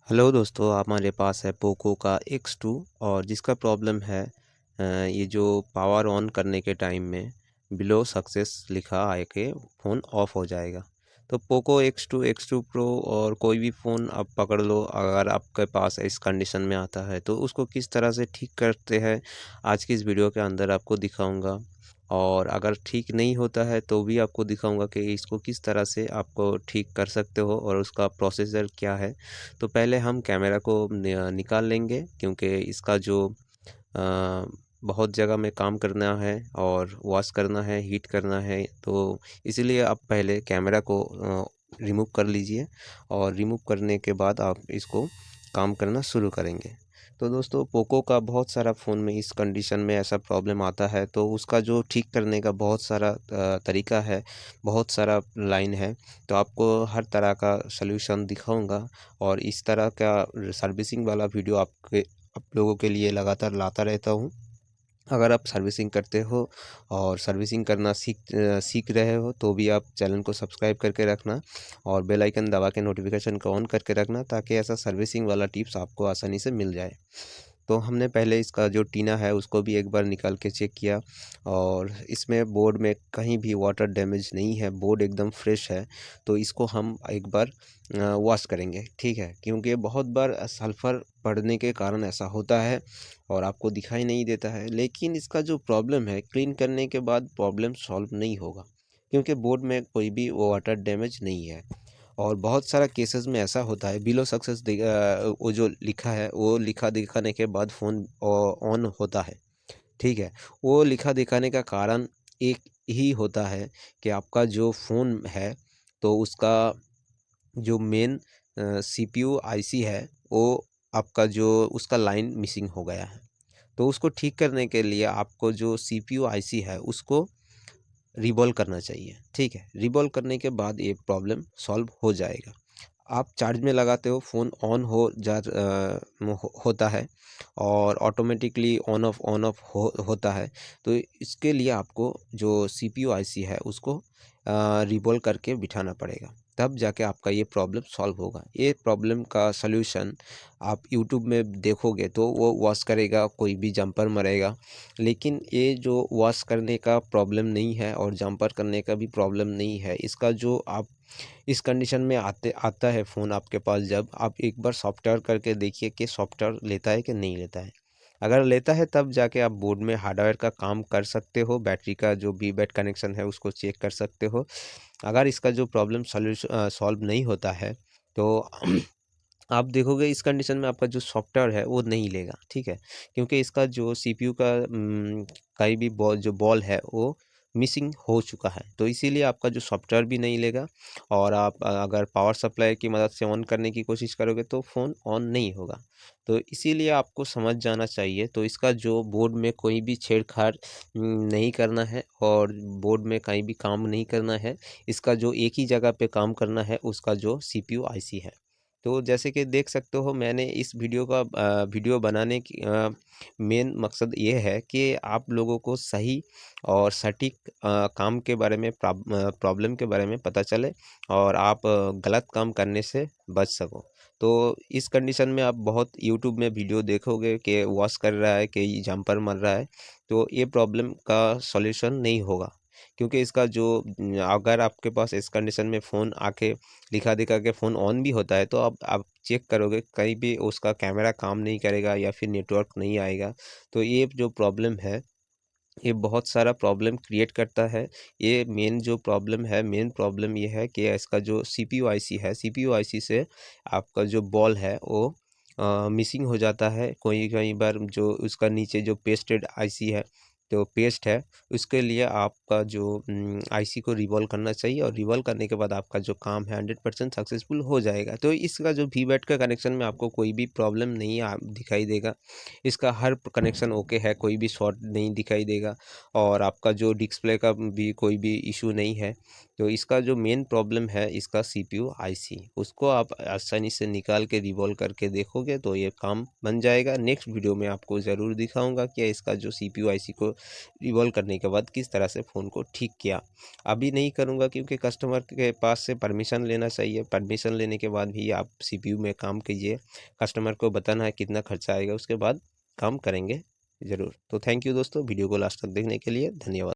Hello दोस्तों, हमारे पास है पोको का X2 और जिसका प्रॉब्लम है ये जो पावर ऑन करने के टाइम में बिलो सक्सेस लिखा आके फ़ोन ऑफ हो जाएगा। तो पोको X2 प्रो और कोई भी फ़ोन आप पकड़ लो, अगर आपके पास इस कंडीशन में आता है तो उसको किस तरह से ठीक करते हैं आज की इस वीडियो के अंदर आपको दिखाऊंगा। और अगर ठीक नहीं होता है तो भी आपको दिखाऊंगा कि इसको किस तरह से आपको ठीक कर सकते हो और उसका प्रोसीजर क्या है। तो पहले हम कैमरा को निकाल लेंगे, क्योंकि इसका जो बहुत जगह में काम करना है और वॉश करना है, हीट करना है, तो इसीलिए आप पहले कैमरा को रिमूव कर लीजिए और रिमूव करने के बाद आप इसको काम करना शुरू करेंगे। तो दोस्तों, पोको का बहुत सारा फ़ोन में इस कंडीशन में ऐसा प्रॉब्लम आता है, तो उसका जो ठीक करने का बहुत सारा तरीका है, बहुत सारा लाइन है। तो आपको हर तरह का सलूशन दिखाऊंगा और इस तरह का सर्विसिंग वाला वीडियो आप लोगों के लिए लगातार लाता रहता हूँ। अगर आप सर्विसिंग करते हो और सर्विसिंग करना सीख रहे हो तो भी आप चैनल को सब्सक्राइब करके रखना और बेल आइकन दबा के नोटिफिकेशन को ऑन करके रखना, ताकि ऐसा सर्विसिंग वाला टिप्स आपको आसानी से मिल जाए। तो हमने पहले इसका जो टीना है उसको भी एक बार निकाल के चेक किया और इसमें बोर्ड में कहीं भी वाटर डैमेज नहीं है, बोर्ड एकदम फ्रेश है। तो इसको हम एक बार वॉश करेंगे, ठीक है, क्योंकि बहुत बार सल्फ़र पड़ने के कारण ऐसा होता है और आपको दिखाई नहीं देता है। लेकिन इसका जो प्रॉब्लम है, क्लीन करने के बाद प्रॉब्लम सॉल्व नहीं होगा, क्योंकि बोर्ड में कोई भी वाटर डैमेज नहीं है। और बहुत सारा केसेस में ऐसा होता है, बिलो सक्सेस वो जो लिखा है वो लिखा दिखाने के बाद फ़ोन ऑन होता है, ठीक है। वो लिखा दिखाने का कारण एक ही होता है कि आपका जो फ़ोन है तो उसका जो मेन सीपीयू आईसी है, वो आपका जो उसका लाइन मिसिंग हो गया है। तो उसको ठीक करने के लिए आपको जो सीपीयू आईसी है उसको रिवॉल्व करना चाहिए, ठीक है। रिवॉल्व करने के बाद ये प्रॉब्लम सॉल्व हो जाएगा। आप चार्ज में लगाते हो, फ़ोन ऑन होता है और ऑटोमेटिकली ऑन ऑफ होता है। तो इसके लिए आपको जो सीपीयू आईसी है उसको रिवॉल्व करके बिठाना पड़ेगा, तब जाके आपका ये प्रॉब्लम सॉल्व होगा। ये प्रॉब्लम का सॉल्यूशन आप यूट्यूब में देखोगे तो वो वॉश करेगा, कोई भी जंपर मरेगा। लेकिन ये जो वॉश करने का प्रॉब्लम नहीं है और जंपर करने का भी प्रॉब्लम नहीं है, इसका जो आप इस कंडीशन में आता है फ़ोन आपके पास, जब आप एक बार सॉफ्टवेयर करके देखिए कि सॉफ्टवेयर लेता है कि नहीं लेता है। अगर लेता है तब जाके आप बोर्ड में हार्डवेयर का काम कर सकते हो, बैटरी का जो वीबैट कनेक्शन है उसको चेक कर सकते हो। अगर इसका जो प्रॉब्लम सॉल्व नहीं होता है तो आप देखोगे इस कंडीशन में आपका जो सॉफ्टवेयर है वो नहीं लेगा, ठीक है, क्योंकि इसका जो सीपीयू का कहीं भी बॉल है वो मिसिंग हो चुका है। तो इसीलिए आपका जो सॉफ्टवेयर भी नहीं लेगा और आप अगर पावर सप्लाई की मदद से ऑन करने की कोशिश करोगे तो फ़ोन ऑन नहीं होगा। तो इसीलिए आपको समझ जाना चाहिए। तो इसका जो बोर्ड में कोई भी छेड़छाड़ नहीं करना है और बोर्ड में कहीं भी काम नहीं करना है। इसका जो एक ही जगह पे काम करना है, उसका जो सीपीयू आईसी है। तो जैसे कि देख सकते हो, मैंने इस वीडियो बनाने की मेन मकसद ये है कि आप लोगों को सही और सटीक काम के बारे में प्रॉब्लम के बारे में पता चले और आप गलत काम करने से बच सको। तो इस कंडीशन में आप बहुत यूट्यूब में वीडियो देखोगे कि वॉश कर रहा है, कि जंपर मर रहा है, तो ये प्रॉब्लम का सॉल्यूशन नहीं होगा। क्योंकि इसका जो अगर आपके पास इस कंडीशन में फ़ोन आके दिखा दिखा के फ़ोन ऑन भी होता है तो आप चेक करोगे कहीं भी उसका कैमरा काम नहीं करेगा या फिर नेटवर्क नहीं आएगा। तो ये जो प्रॉब्लम है, ये बहुत सारा प्रॉब्लम क्रिएट करता है। ये मेन प्रॉब्लम ये है कि इसका जो सीपीयू आईसी है, सीपीयू आईसी से आपका जो बॉल है वो मिसिंग हो जाता है। कोई कई बार जो उसका नीचे जो पेस्टेड आईसी है, तो पेस्ट है, उसके लिए आपका जो आईसी को रिवॉल्व करना चाहिए और रिवॉल्व करने के बाद आपका जो काम है 100% सक्सेसफुल हो जाएगा। तो इसका जो वीबैट का कनेक्शन में आपको कोई भी प्रॉब्लम नहीं दिखाई देगा। इसका हर कनेक्शन ओके है, कोई भी शॉर्ट नहीं दिखाई देगा और आपका जो डिस्प्ले का भी कोई भी इशू नहीं है। तो इसका जो मेन प्रॉब्लम है इसका सीपीयू आईसी, उसको आप आसानी से निकाल के रिवॉल्व करके देखोगे तो ये काम बन जाएगा। नेक्स्ट वीडियो में आपको ज़रूर दिखाऊंगा कि इसका जो सीपीयू आईसी को रिवॉल्व करने के बाद किस तरह से फ़ोन को ठीक किया। अभी नहीं करूंगा क्योंकि कस्टमर के पास से परमिशन लेना चाहिए। परमिशन लेने के बाद भी आप सीपीयू में काम कीजिए, कस्टमर को बताना है कितना खर्चा आएगा, उसके बाद काम करेंगे ज़रूर। तो थैंक यू दोस्तों, वीडियो को लास्ट तक देखने के लिए धन्यवाद।